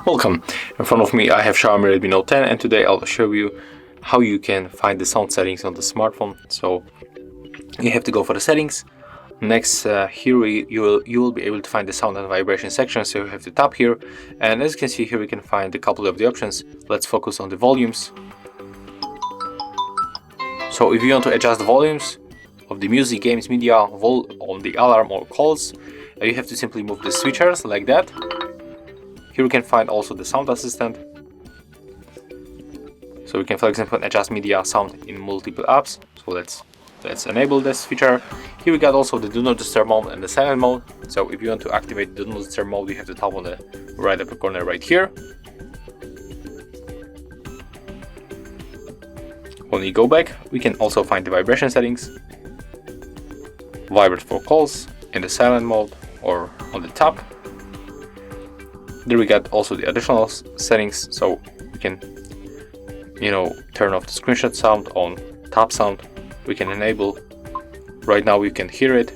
Welcome. In front of me I have Xiaomi Redmi Note 10, and today I'll show you how you can find the sound settings on the smartphone. So you have to go for the settings. Next, here you will be able to find the sound and vibration section, so you have to tap here, and as you can see here we can find a couple of the options. Let's focus on the volumes. So if you want to adjust the volumes of the music, games, media, on the alarm or calls, you have to simply move the switchers like that. Here we can find also the sound assistant. So we can, for example, adjust media sound in multiple apps. So let's enable this feature. Here we got also the do not disturb mode and the silent mode. So if you want to activate the do not disturb mode, you have to tap on the right upper corner right here. When we go back, we can also find the vibration settings, vibrate for calls in the silent mode or on the tap. There we got also the additional settings, so we can, turn off the screenshot sound on tap sound. We can enable. Right now we can hear it,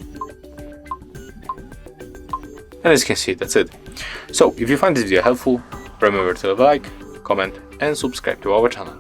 and as you can see, that's it. So if you find this video helpful, remember to leave a like, comment and subscribe to our channel.